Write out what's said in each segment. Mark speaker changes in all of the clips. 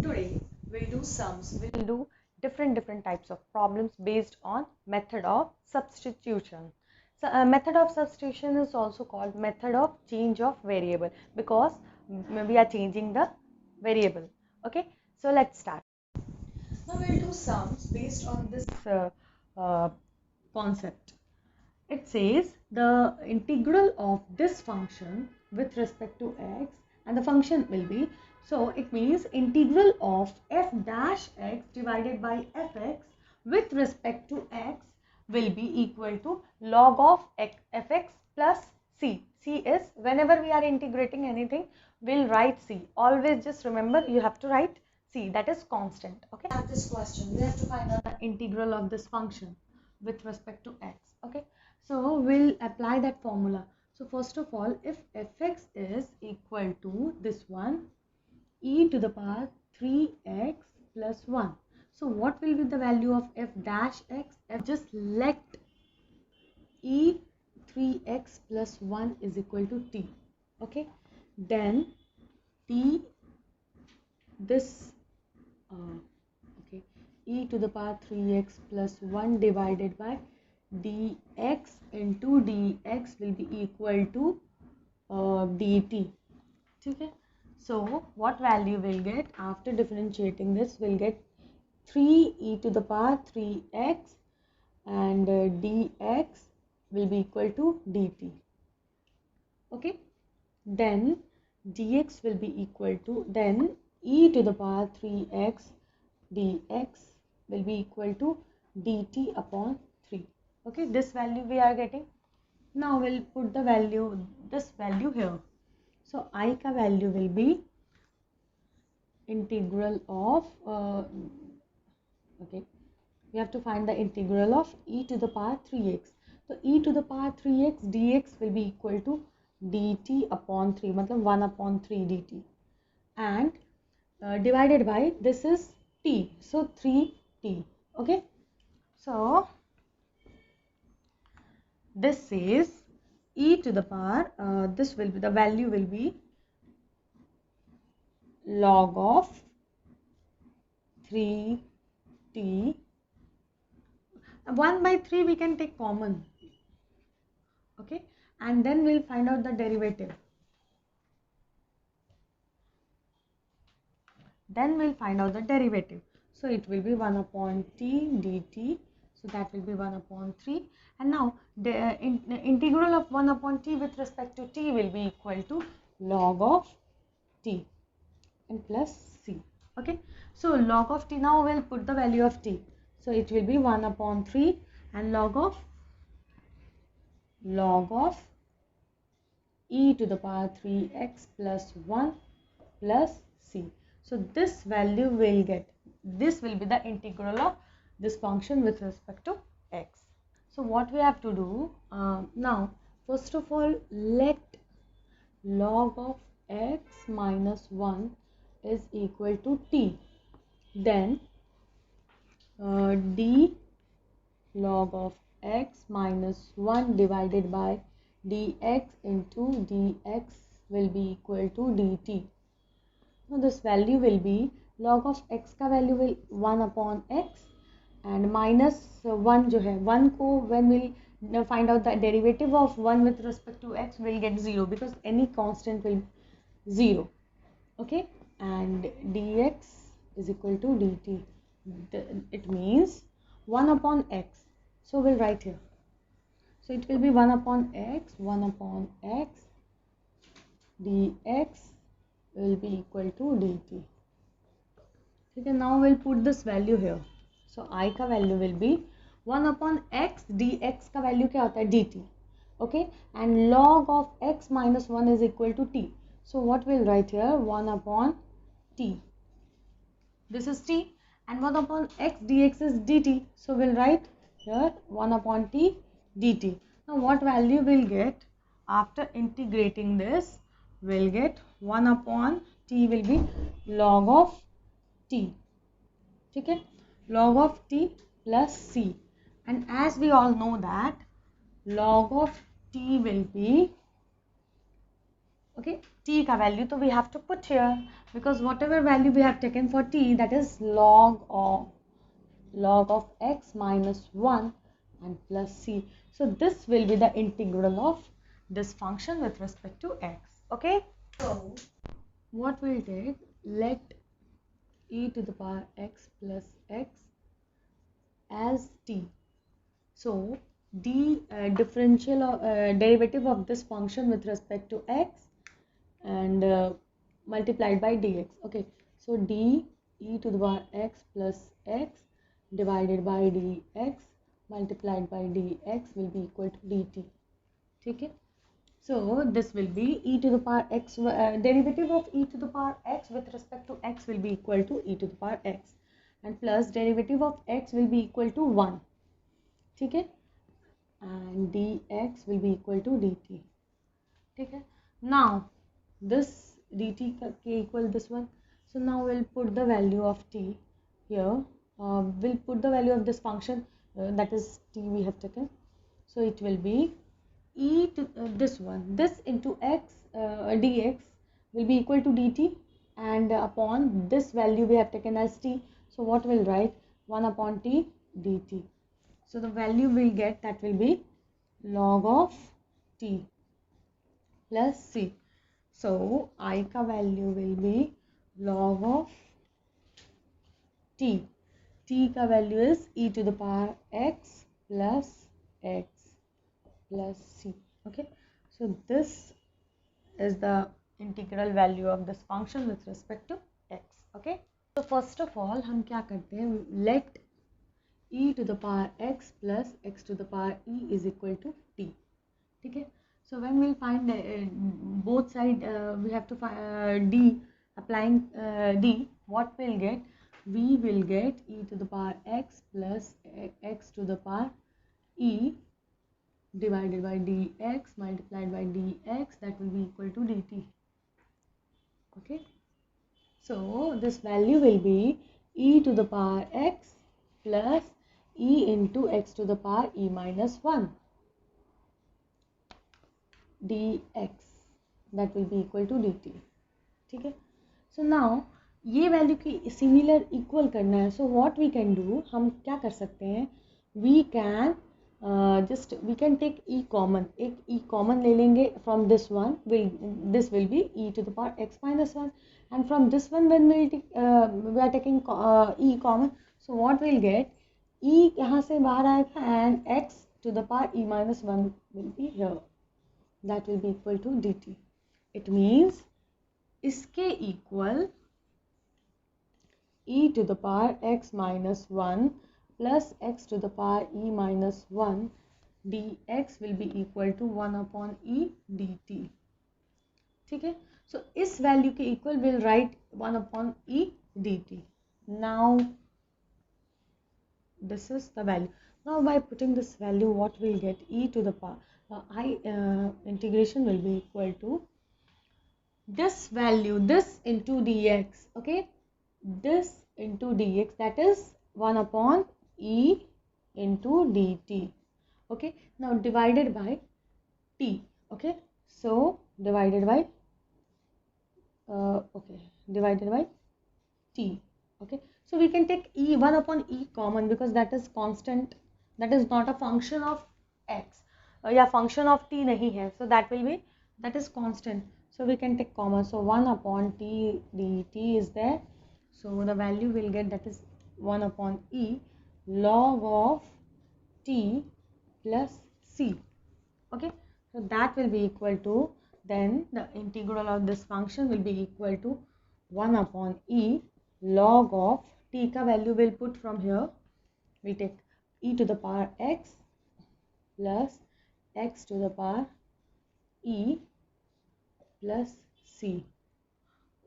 Speaker 1: Today we'll do sums. We'll do different types of problems based on method of substitution. So method of substitution is also called method of change of variable because we are changing the variable. Okay, so let's start. Now we'll do sums based on this uh, concept. It says the integral of this function with respect to x, and the function will be, so it means integral of f dash x divided by fx with respect to x will be equal to log of fx plus c. C is, whenever we are integrating anything, we'll write c. Always just remember, you have to write c, that is constant. Okay, we have this question, we have to find out the integral of this function with respect to x. Okay, so we'll apply that formula. So first of all, if fx is equal to this one, e to the power 3x plus 1. So what will be the value of f dash x? Just let e 3x plus 1 is equal to t. Okay, then t this okay, e to the power 3x plus 1 divided by dx into dx will be equal to dt. Okay, so what value we'll get after differentiating this? We'll get 3e to the power 3x and dx will be equal to dt. Okay, then dx will be equal to, then e to the power 3x dx will be equal to dt upon 3. Okay, this value we are getting. Now we'll put the value, this value here. So I ka value will be integral of okay, we have to find the integral of e to the power 3x. So e to the power 3x dx will be equal to dt upon 3, matlab 1 upon 3 dt, and divided by, this is t, so 3t. Okay, so this says e to the power, this will be, the value will be log of 3t. 1 by 3 we can take common. Okay, and then we'll find out the derivative. So it will be 1 upon t dt, so that will be 1 upon 3, and now the integral of 1 upon t with respect to t will be equal to log of t and plus c. Okay, so log of t, now we'll put the value of t, so it will be 1 upon 3 and log of e to the power 3x plus 1 plus c. So this value will get, this will be the integral of this function with respect to x. So what we have to do now, first of all, let log of x minus 1 is equal to t, then d log of x minus 1 divided by dx into dx will be equal to dt. Now this value will be, log of x का value will 1 upon x and minus 1 जो है, 1 को when we'll find out the derivative of 1 with respect to x, we'll get 0 because any constant will 0. Okay, and dx is equal to dt. It means 1 upon x. So we'll write here. So it will be 1 upon x dx will be equal to dt. Okay, now we'll put this value here. So I का value will be 1 upon x dx का value क्या होता है dt. Okay, and log of x minus 1 is equal to t. So what we'll write here, 1 upon t. This is t, and 1 upon x dx is dt. So we'll write here 1 upon t dt. Now what value we'll get after integrating this? We'll get 1 upon t will be log of t. Okay, log of t plus c, and as we all know that log of t will be, okay, t का value तो we have to put here. because whatever value we have taken for t, that is log of x minus 1 and plus c. So this will be the integral of this function with respect to x. Okay, so what we'll take, let e to the power x plus x as t. So d differential derivative of this function with respect to x and multiplied by dx. Okay, so d e to the power x plus x divided by dx multiplied by dx will be equal to dt. Okay, so this will be e to the power x, derivative of e to the power x with respect to x will be equal to e to the power x, and plus derivative of x will be equal to 1. Okay, and dx will be equal to dt. Okay, now this dt equal this one. So now we'll put the value of t here. We'll put the value of this function, that is t we have taken. So it will be e to this one, this into x dx will be equal to dt, and upon this value we have taken as t. So what we'll write, 1 upon t dt. So the value we'll get, that will be log of t plus c. So I का value will be log of t. T का value is e to the power x plus c. Okay, so this is the integral value of this function with respect to x. Okay, so first of all हम क्या करते हैं, let e to the power x plus x to the power e is equal to t. ठीक है, so when we'll find both side, we have to find d, applying d, what we'll get, we will get e to the power x plus x to the power e divided by dx multiplied by dx, that will be equal to dt. Okay, so this value will be e to the power x plus e into x to the power e minus 1 dx, that will be equal to dt. ठीक है, so now ये value की similar equal करना है. So what we can do, हम क्या कर सकते हैं, we can we can take e common, एक e कॉमन ले लेंगे from this one, this will be e to the power x minus 1, and from this one when we are taking e common, so what we'll get, e यहाँ से बाहर आएगा and x to the power e minus 1 will be here, that will be equal to dt. It means इसके equal e to the power x minus 1 plus x to the power e minus 1 dx will be equal to 1 upon e dt. ठीक है, so इस value के equal will write 1 upon e dt. Now this is the value. Now by putting this value, what we'll get, e to the power integration will be equal to this value, this into dx. Okay, this into dx, that is 1 upon e into dt. Okay, now divided by t. Okay, so divided by divided by t. Okay, so we can take e 1 upon e common because that is constant, that is not a function of x, या function of t नहीं है, so that will be, that is constant, so we can take common. So 1 upon t dt is there, so the value we'll get, that is 1 upon e log of t plus c. Okay, so that will be equal to, then the integral of this function will be equal to 1 upon e log of t का value will put from here, we take e to the power x plus x to the power e plus c.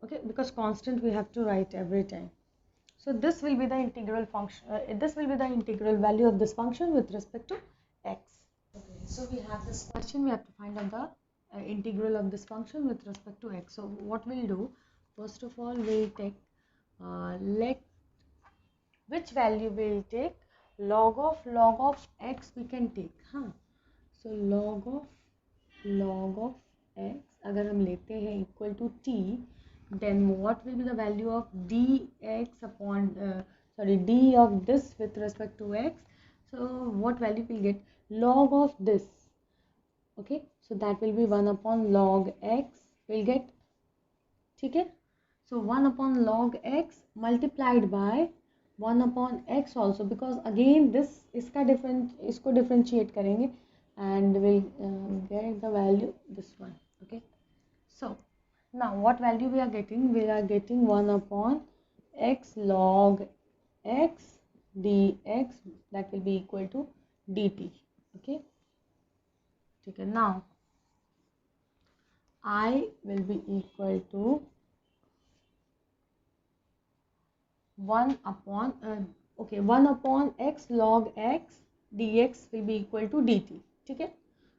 Speaker 1: Okay, because constant we have to write every time. So this will be the integral function, this will be the integral value of this function with respect to x. Okay, so we have this question, we have to find out the integral of this function with respect to x. So what we'll do, first of all we'll take let, which value we'll take, log of x we can take, हाँ. So log of x अगर हम लेते हैं equal to t, then what will be the value of dx upon d of this with respect to x? So what value will get? Log of this. Okay, so that will be 1 upon log x will get. ठीक है, so 1 upon log x multiplied by 1 upon x also, because again this इसका इसको differentiate करेंगे and we'll get the value this one. Okay, so now what value we are getting? We are getting 1 upon x log x dx, that will be equal to dt. Okay, okay, now I will be equal to 1 upon 1 upon x log x dx will be equal to dt. Okay,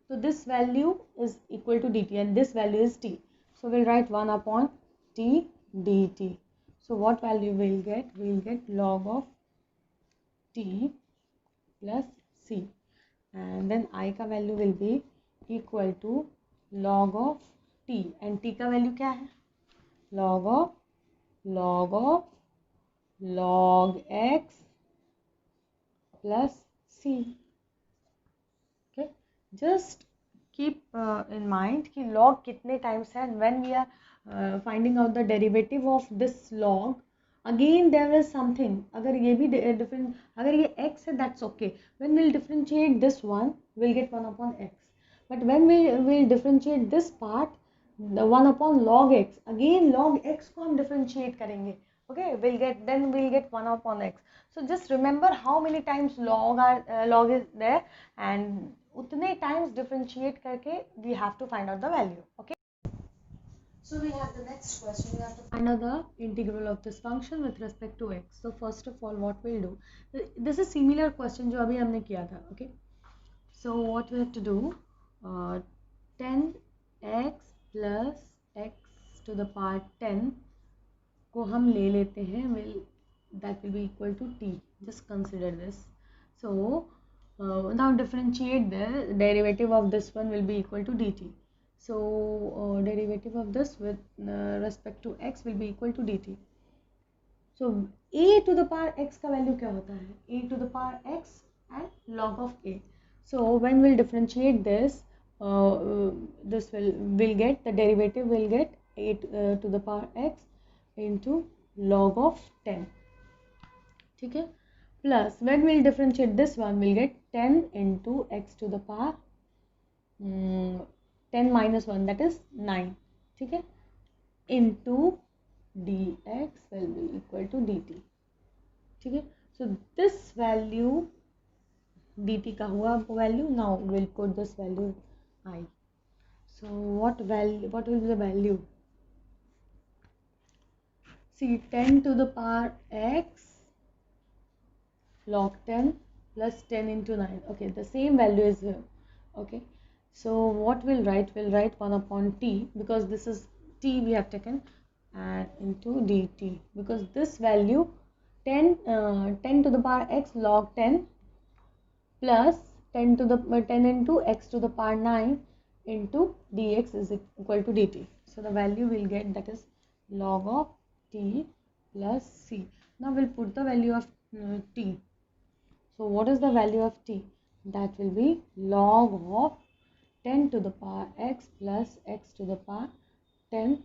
Speaker 1: so this value is equal to dt and this value is t, so we'll write 1 upon t dt. So what value we'll get? We'll get log of t plus c, and then I का value will be equal to log of t, and t का value क्या है? log of log x plus c. Okay, just keep in mind कि log कितने times है, and when we are finding out the derivative of this log, again there is something. अगर ये भी different, अगर ये x है, that's okay. When we'll differentiate this one, we'll get 1 upon x. But when we will differentiate this part, the 1 upon log x, again log x को हम differentiate करेंगे. Okay, we'll get 1 upon x. So just remember how many times log is there, and utne times differentiate karke we have to find out the value. Okay, so we have the next question. We have to find out the integral of this function with respect to x. So first of all what we'll do, this is similar question जो अभी हमने किया था. Okay, so what we have to do, 10x plus x to the power 10 को हम ले लेते हैं, that will be equal to t. Just consider this. So now differentiate, the derivative of this one will be equal to dt. So derivative of this with respect to x will be equal to dt. So a to the power x का value क्या होता है? a to the power x and log of a. So when we'll differentiate this, this will get, the derivative will get a to the power x into log of 10. ठीक है, plus when we'll differentiate this one, we'll get 10 into x to the power 10 minus 1, that is 9. ठीक है, into dx will be equal to dt. ठीक है, so this value dt का हुआ value. Now we'll put this value I. So what will be the value? See, 10 to the power x log 10 plus 10 into 9. Okay, the same value is here. Okay, so what we'll write 1 upon t, because this is t we have taken, and into dt, because this value 10 to the power x log 10 plus 10 to the 10 into x to the power 9 into dx is equal to dt. So the value we'll get, that is log of t plus c. Now we'll put the value of t. So what is the value of t? That will be log of 10 to the power x plus x to the power 10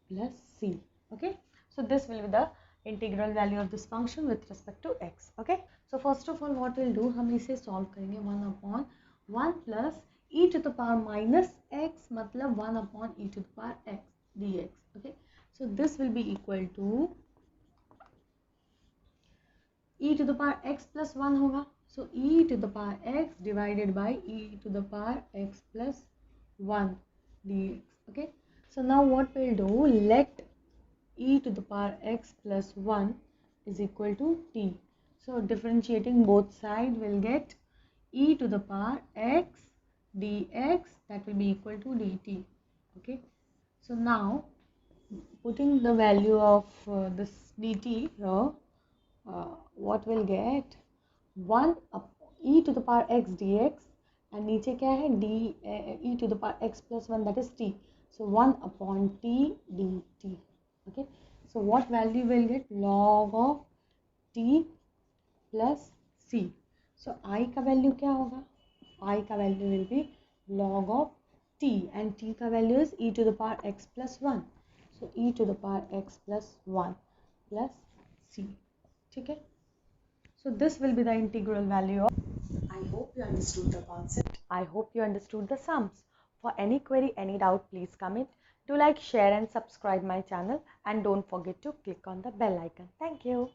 Speaker 1: plus c. Okay, so this will be the integral value of this function with respect to x. Okay, so first of all what we'll do, हम इसे solve करेंगे. 1 upon 1 plus e to the power minus x, मतलब 1 upon e to the power x dx. Okay, so this will be equal to e to the power x plus 1 होगा. So e to the power x divided by e to the power x plus 1 dx. Okay, so now what we'll do, let e to the power x plus 1 is equal to t. So differentiating both sides will get e to the power x dx, that will be equal to dt. Okay, so now putting the value of this dt here, what we'll get, 1 e to the power x dx, and नीचे क्या है, e to the power x plus 1, that is t. So 1 upon t dt. Okay, so what value will get? Log of t plus c. So I का value क्या होगा? I का value will be log of t, and t का value is e to the power x plus 1. So e to the power x plus 1 plus c. ठीक है? So this will be the integral value of. I hope you understood the concept. I hope you understood the sums. For any query, any doubt, please comment. Do like, share and subscribe my channel, and don't forget to click on the bell icon. Thank you.